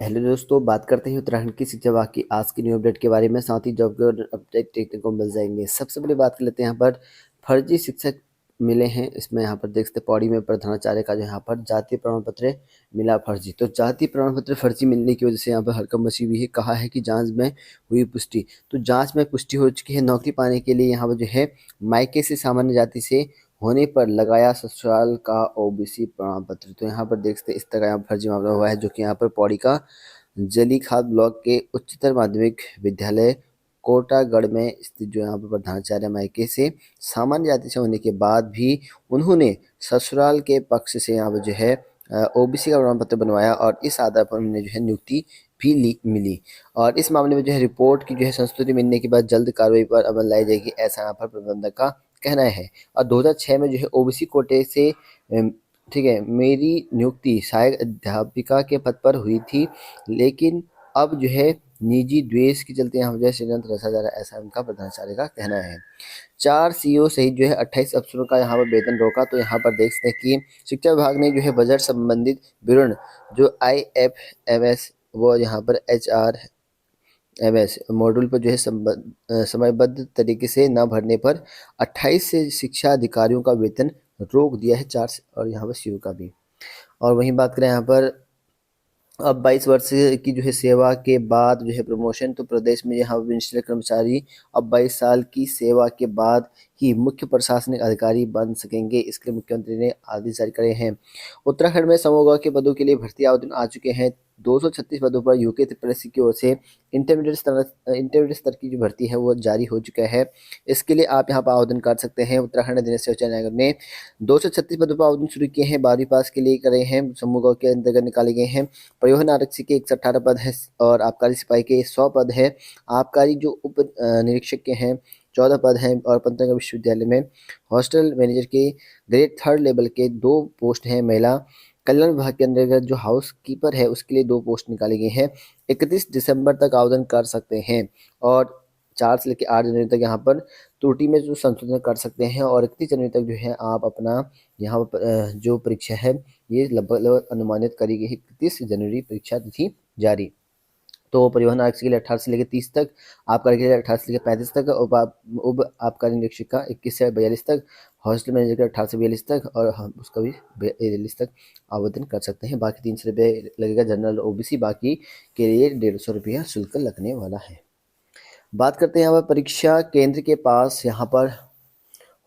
Hello दोस्तों, बात करते हैं उत्तराखंड की शिक्षा विभाग की आज की न्यू अपडेट के बारे में। साथ ही जॉब के अपडेट देखने को मिल जाएंगे। सबसे पहले बात कर लेते हैं यहाँ पर फर्जी शिक्षक मिले हैं। इसमें यहाँ पर देख सकते हैं पौड़ी में प्रधानाचार्य का जो यहाँ पर जातीय प्रमाण पत्र मिला फर्जी। तो जातीय प्रमाण पत्र फर्जी मिलने की वजह से यहाँ पर हड़कंप मची हुई है। कहा है कि जांच में हुई पुष्टि। तो जांच में पुष्टि हो चुकी है। नौकरी पाने के लिए यहाँ पर जो है मायके से सामान्य जाति से होने पर लगाया ससुराल का ओबीसी प्रमाण पत्र। तो यहाँ पर देख सकते हैं इस तरह यहाँ फर्जी मामला हुआ है, जो कि यहाँ पर पौड़ी का जलीखाद ब्लॉक के उच्चतर माध्यमिक विद्यालय कोटागढ़ में स्थित जो यहाँ पर प्रधानाचार्य मायके से सामान्य जाति से होने के बाद भी उन्होंने ससुराल के पक्ष से यहाँ पर जो है ओबीसी का प्रमाण पत्र बनवाया और इस आधार पर उन्हें जो है नियुक्ति भी मिली। और इस मामले में जो है रिपोर्ट की जो है संस्तुति मिलने के बाद जल्द कार्रवाई पर अमल लाई जाएगी, ऐसा यहाँ पर प्रबंधक का कहना है। और 2006 में जो है ओबीसी कोटे से ठीक है मेरी नियुक्ति सहायक अध्यापिका के पद पर हुई थी, लेकिन अब जो है निजी द्वेष के चलते यहाँ जो षड्यंत्र रचा जा रहा है, ऐसा उनका प्रधानाचार्य का कहना है। 4 सीईओ सहित जो है 28 अफसरों का यहाँ पर वेतन रोका। तो यहाँ पर देख सकते हैं कि शिक्षा विभाग ने जो है बजट संबंधित विवरण जो IFMS वो यहाँ पर HRMS मॉड्यूल पर जो है समयबद्ध तरीके से न भरने पर 28 से शिक्षा अधिकारियों का वेतन रोक दिया है, 4 और यहाँ पर सीईओ का भी। और वहीं बात करें यहाँ पर अब 22 वर्ष की जो है सेवा के बाद जो है प्रमोशन। तो प्रदेश में यहाँ मिनिस्ट्रियल कर्मचारी अब 22 साल की सेवा के बाद ही मुख्य प्रशासनिक अधिकारी बन सकेंगे। इसके लिए मुख्यमंत्री ने आदेश जारी करे हैं। उत्तराखंड में समूह के पदों के लिए भर्ती आवेदन आ चुके हैं। 236 पदों पर यूके त्रिपुरा की ओर से इंटरमीडिएट स्तर की जो भर्ती है वो जारी हो चुका है। इसके लिए आप यहाँ पर आवेदन कर सकते हैं। उत्तराखंड अधीनस्थ उच्च न्यायालय ने 236 पदों पर आवेदन शुरू किए हैं। 12वीं पास के लिए करे हैं। समूह के अंतर्गत निकाले गए हैं। परिवहन आरक्षी के 118 पद है और आबकारी सिपाही के 100 पद है। आबकारी जो उप निरीक्षक के हैं 14 पद हैं और पंतनगर विश्वविद्यालय में हॉस्टल मैनेजर के ग्रेड 3 लेवल के 2 पोस्ट हैं। महिला कल्याण विभाग के अंतर्गत जो हाउस कीपर है उसके लिए 2 पोस्ट निकाले गए हैं। 31 दिसंबर तक आवेदन कर सकते हैं और 4 से लेकर 8 जनवरी तक यहाँ पर त्रुटि में जो संशोधन कर सकते हैं और 31 जनवरी तक जो है आप अपना यहाँ पर जो परीक्षा है ये लगभग अनुमानित करी गई है। 31 जनवरी परीक्षा तिथि जारी। तो परिवहन आरक्षी के लिए 18 से लेकर 30 तक, आबकारी के लिए 18 से लेकर 35 तक, उप आबकारी निरीक्षक का 21 से 42 तक, हॉस्टल मैनेजर का 18 से 42 तक और हम उसका भी 42 तक आवेदन कर सकते हैं। बाकी 300 रुपये लगेगा जनरल ओबीसी, बाकी के लिए 150 रुपया शुल्क लगने वाला है। बात करते हैं यहाँ पर परीक्षा केंद्र के पास यहाँ पर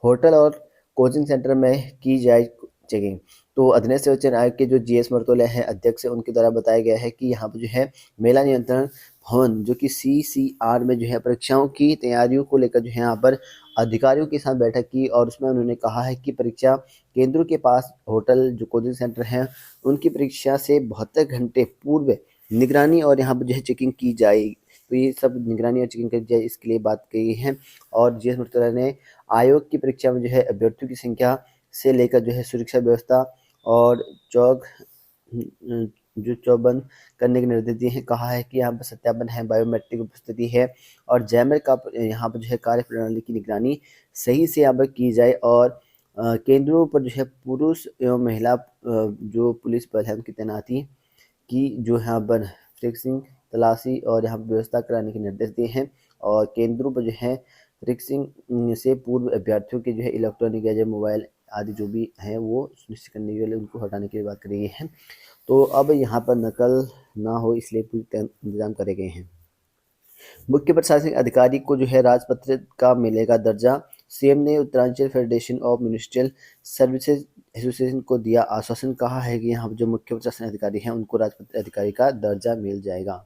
होटल और कोचिंग सेंटर में की जाए चेकिंग। तो अधीनस्थ उच्च न्यायालय के जो जीएस मर्तोले हैं अध्यक्ष, उनके द्वारा बताया गया है कि यहाँ पर जो है मेला नियंत्रण भवन जो कि CCR में जो है परीक्षाओं की तैयारियों को लेकर जो है यहाँ पर अधिकारियों के साथ बैठक की और उसमें उन्होंने कहा है कि परीक्षा केंद्रों के पास होटल जो कोचिंग सेंटर हैं उनकी परीक्षा से 72 घंटे पूर्व निगरानी और यहाँ पर जो है चेकिंग की जाएगी। तो ये सब निगरानी और चेकिंग करी जाए, इसके लिए बात कही है। और जीएस मर्तोला ने आयोग की परीक्षा में जो है अभ्यर्थियों की संख्या से लेकर जो है सुरक्षा व्यवस्था और जो चौबंद करने के निर्देश दिए हैं। कहा है कि यहाँ पर सत्यापन है, बायोमेट्रिक उपस्थिति है और जैमर का यहाँ पर जो है कार्यप्रणाली की निगरानी सही से यहाँ पर की जाए और केंद्रों पर जो है पुरुष एवं महिला जो पुलिस बल है उनकी तैनाती की जो यहाँ पर फिक्सिंग तलाशी और यहाँ पर व्यवस्था कराने के निर्देश दिए हैं। और केंद्रों पर जो है फिक्सिंग से पूर्व अभ्यर्थियों के जो है इलेक्ट्रॉनिक गैजेट मोबाइल आदि जो भी हैं वो सुनिश्चित करने के लिए उनको हटाने की बात करी गई है। तो अब यहाँ पर नकल ना हो इसलिए पूरे इंतजाम करे गए हैं। मुख्य प्रशासनिक अधिकारी को जो है राजपत्र का मिलेगा दर्जा। सीएम ने Uttaranchal federation of ministerial services association को दिया आश्वासन। कहा है कि यहाँ जो मुख्य प्रशासनिक अधिकारी हैं उनको राजपत्र अधिकारी का दर्जा मिल जाएगा।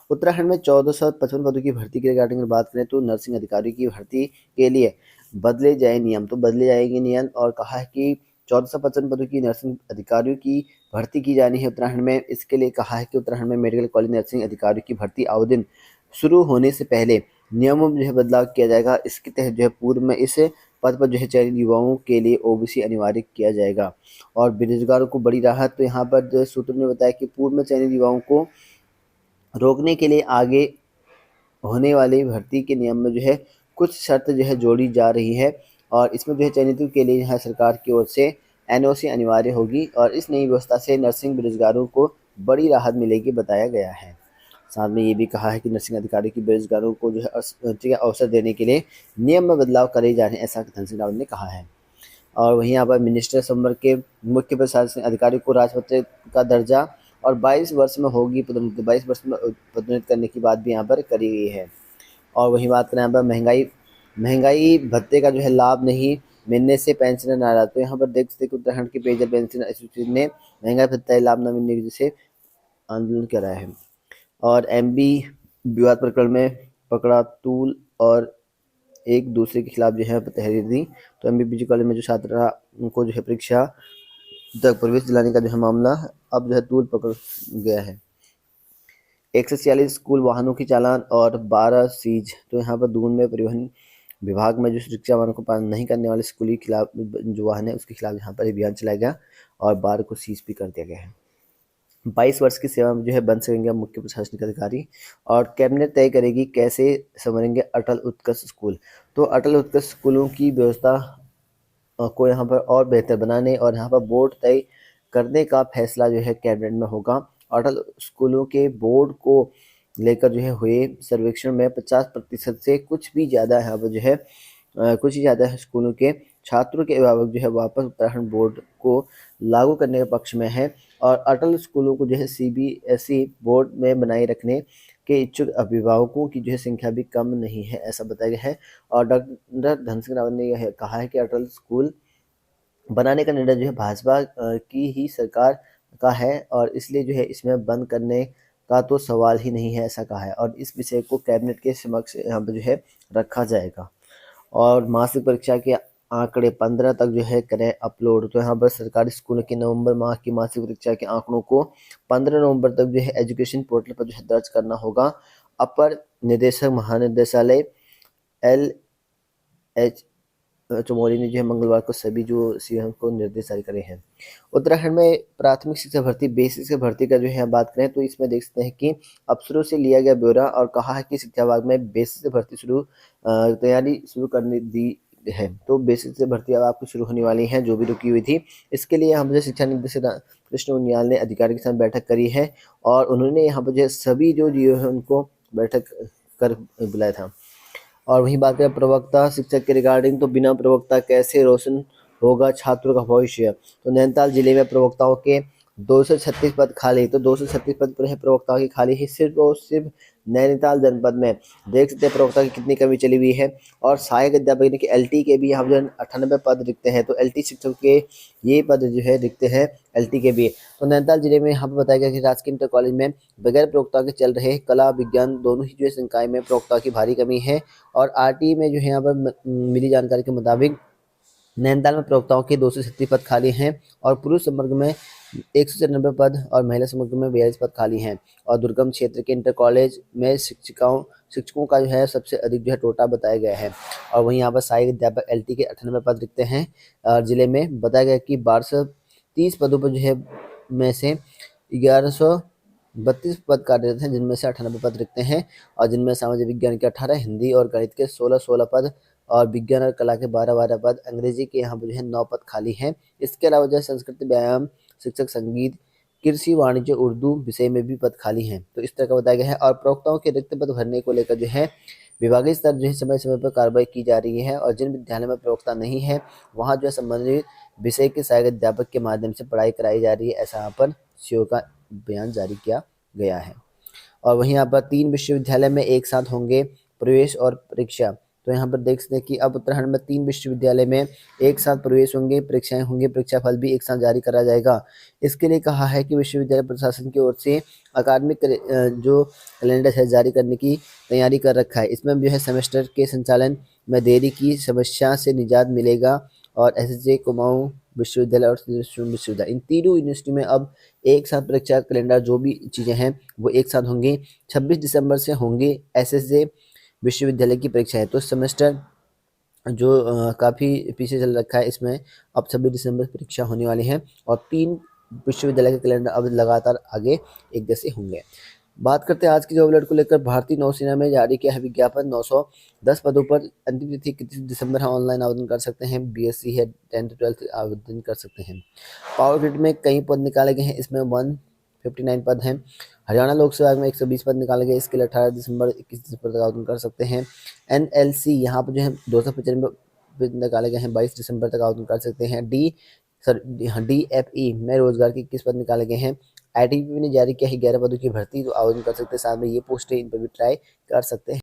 उत्तराखंड में 1455 पदों की भर्ती की रिगार्डिंग बात करें तो नर्सिंग अधिकारी की भर्ती के लिए बदले जाए नियम। तो बदले जाएंगे नियम और कहा है कि 1455 पदों की नर्सिंग अधिकारियों की भर्ती की जानी है उत्तराखंड में। इसके लिए कहा है कि उत्तराखंड में मेडिकल कॉलेज नर्सिंग अधिकारियों की भर्ती आवेदन शुरू होने से पहले नियमों में जो है बदलाव किया जाएगा। इसके तहत जो है पूर्व में इस पद पर जो है चयनित युवाओं के लिए ओबीसी अनिवार्य किया जाएगा और बेरोजगारों को बड़ी राहत। तो यहाँ पर जो सूत्रों ने बताया कि पूर्व में चयनित युवाओं को रोकने के लिए आगे होने वाली भर्ती के नियम में जो है कुछ शर्त जो है जोड़ी जा रही है और इसमें जो है चयनितों के लिए यहाँ सरकार की ओर से एनओसी अनिवार्य होगी और इस नई व्यवस्था से नर्सिंग बेरोजगारों को बड़ी राहत मिलेगी बताया गया है। साथ में ये भी कहा है कि नर्सिंग अधिकारी की बेरोजगारों को जो है ठीक है अवसर देने के लिए नियम में बदलाव करे जा रहे हैं, ऐसा धन सिंह रावत ने कहा है। और वहीं यहाँ पर मिनिस्टर संवर्ग के मुख्य प्रशासनिक अधिकारी को राजपत्र का दर्जा और 22 वर्ष में होगी पदोन्नति, 22 वर्ष में पदोन्नति करने की बात भी यहाँ पर करी गई है। और वहीं बात करें यहाँ पर महंगाई भत्ते का जो है लाभ नहीं मिलने से पेंशनर नाराज। तो यहाँ पर देख सकते उत्तराखंड के पेयजल पेंशन एसोसिएशन ने महंगाई भत्ता लाभ न मिलने की वजह से आंदोलन करा है। और एमबी विवाद प्रकरण में पकड़ा तूल और एक दूसरे के खिलाफ जो है तहरीर दी। तो एमबीबीजी कॉलेज में जो छात्रा को जो है परीक्षा तक प्रवेश दिलाने का जो है मामला अब जो है तूल पकड़ गया है। 146 स्कूल वाहनों की चालान और 12 सीज। तो यहाँ पर दून में परिवहन विभाग में जो शिक्षा वाहनों को पालन नहीं करने वाले स्कूली खिलाफ जो वाहन है उसके खिलाफ यहाँ पर अभियान चलाया गया और 12 को सीज भी कर दिया गया है। 22 वर्ष की सेवा में जो है बन सकेंगे मुख्य प्रशासनिक अधिकारी। और कैबिनेट तय करेगी कैसे संवरेंगे अटल उत्कर्ष स्कूल। तो अटल उत्कर्ष स्कूलों की व्यवस्था को यहाँ पर और बेहतर बनाने और यहाँ पर बोर्ड तय करने का फैसला जो है कैबिनेट में होगा। अटल स्कूलों के बोर्ड को लेकर जो है हुए सर्वेक्षण में 50% से कुछ भी ज़्यादा यहाँ पर जो है कुछ ही ज़्यादा स्कूलों के छात्रों के अभिभावक जो है वापस उत्तराखंड बोर्ड को लागू करने के पक्ष में है। और अटल स्कूलों को जो है सीबीएसई बोर्ड में बनाए रखने के इच्छुक अभिभावकों की जो है संख्या भी कम नहीं है, ऐसा बताया गया है। और डॉक्टर धन सिंह रावत ने यह कहा है कि अटल स्कूल बनाने का निर्णय जो है भाजपा की ही सरकार का है और इसलिए जो है इसमें बंद करने का तो सवाल ही नहीं है, ऐसा कहा है। और इस विषय को कैबिनेट के समक्ष यहाँ पर जो है रखा जाएगा। और मासिक परीक्षा के आंकड़े 15 तक जो है करें अपलोड। तो यहाँ पर सरकारी स्कूलों के नवंबर माह की मासिक परीक्षा के आंकड़ों को 15 नवंबर तक जो है एजुकेशन पोर्टल पर जो है दर्ज करना होगा। अपर निदेशक महानिदेशालय LH चमोली ने जो है मंगलवार को सभी जो सीएम को निर्देश जारी करे हैं। उत्तराखंड में प्राथमिक शिक्षा भर्ती बेसिक शिक्षा भर्ती का जो है बात करें तो इसमें देख सकते हैं कि अफसरों से लिया गया ब्यौरा और कहा है कि शिक्षा विभाग में बेसिक से भर्ती तैयारी शुरू करने दी है। तो बेसिक से भर्ती अब आपको शुरू होने वाली है जो भी रुकी हुई थी। इसके लिए यहाँ पर शिक्षा निदेशक कृष्ण उनियाल ने अधिकारी के साथ बैठक करी है और उन्होंने यहाँ पर जो सभी जो है उनको बैठक कर बुलाया था। और वहीं बात करें प्रवक्ता शिक्षक के रिगार्डिंग तो बिना प्रवक्ता कैसे रोशन होगा छात्रों का भविष्य। तो नैनीताल जिले में प्रवक्ताओं के 236 पद खाली। तो 236 पद पर है प्रवक्ताओं की खाली है सिर्फ और सिर्फ नैनीताल जनपद में। देख सकते हैं प्रवक्ता की कितनी कमी चली हुई है। और सहायक अध्यापक यानी कि LT के भी यहाँ पर 98 पद रिक्त हैं। तो LT शिक्षक के ये पद जो है रिक्त है LT के भी। तो नैनीताल जिले में यहाँ पर बताया गया कि राजकीय इंटर कॉलेज में बगैर प्रवक्ता के चल रहे कला विज्ञान दोनों ही जो है संकाय में प्रवक्ता की भारी कमी है। और RT में जो है यहाँ पर मिली जानकारी के मुताबिक नैनीताल में प्रवक्ताओं के 236 पद खाली हैं और पुरुष संवर्ग में 194 पद और महिला संवर्ग में 42 पद खाली हैं। और दुर्गम क्षेत्र के इंटर कॉलेज में शिक्षकों का जो है सबसे अधिक जो है टोटा बताया गया है। और वहीं यहाँ पर सहायक अध्यापक LT के 98 पद रिक्त हैं। और जिले में बताया गया कि 1230 पदों पर जो है में से 1132 पद कार्यरत हैं जिनमें से 98 पद रिक्त हैं और जिनमें सामाजिक विज्ञान के 18, हिंदी और गणित के 16 पद और विज्ञान और कला के 12 पद, अंग्रेजी के यहाँ पर जो है 9 पद खाली हैं। इसके अलावा जो है संस्कृत, व्यायाम शिक्षक, संगीत, कृषि, वाणिज्य, उर्दू विषय में भी पद खाली हैं। तो इस तरह का बताया गया है। और प्रवक्ताओं के रिक्त पद भरने को लेकर जो है विभागीय स्तर जो है समय समय पर कार्रवाई की जा रही है और जिन विद्यालय में प्रवक्ता नहीं है वहाँ जो है संबंधित विषय के सहायक अध्यापक के माध्यम से पढ़ाई कराई जा रही है, ऐसा यहाँ पर CO का बयान जारी किया गया है। और वहीं यहाँ पर 3 विश्वविद्यालय में एक साथ होंगे प्रवेश और परीक्षा। तो यहाँ पर देख सकते हैं कि अब उत्तराखंड में 3 विश्वविद्यालय में एक साथ प्रवेश होंगे, परीक्षाएं होंगी, परीक्षा फल भी एक साथ जारी करा जाएगा। इसके लिए कहा है कि विश्वविद्यालय प्रशासन की ओर से अकादमिक जो कैलेंडर है जारी करने की तैयारी कर रखा है। इसमें जो है सेमेस्टर के संचालन में देरी की समस्या से निजात मिलेगा। और SSJ कुमाऊं विश्वविद्यालय और विश्वविद्यालय इन तीनों यूनिवर्सिटी में अब एक साथ परीक्षा कैलेंडर जो भी चीज़ें हैं वो एक साथ होंगी। 26 दिसंबर से होंगी SSJ विश्वविद्यालय की परीक्षा है। तो सेमेस्टर जो काफ़ी पीछे चल रखा है इसमें अब 26 दिसंबर परीक्षा होने वाली है और 3 विश्वविद्यालय के कैलेंडर अब लगातार आगे एक जैसे होंगे। बात करते हैं आज की जॉब अलर्ट को लेकर। भारतीय नौसेना में जारी किया है विज्ञापन। 910 पदों पर अंतिम तिथि 31 दिसंबर है। ऑनलाइन आवेदन कर सकते हैं। BSc है 10th 12th आवेदन कर सकते हैं। पावर ग्रिड में कई पद निकाले गए हैं। इसमें 1 59 पद हैं। हरियाणा लोक सेवा आयोग में 120 पद निकाले गए, इसके लिए 18 दिसंबर 21 दिसंबर तक आवेदन कर सकते हैं। NLC यहाँ पर जो है 295 पद निकाले गए हैं, 22 दिसंबर तक आवेदन कर सकते हैं। DFE में रोजगार के 21 पद निकाले गए हैं। ITBP ने जारी किया है 11 पदों की भर्ती, तो आवेदन कर सकते हैं। साथ में ये पोस्टें इन पर भी ट्राई कर सकते हैं।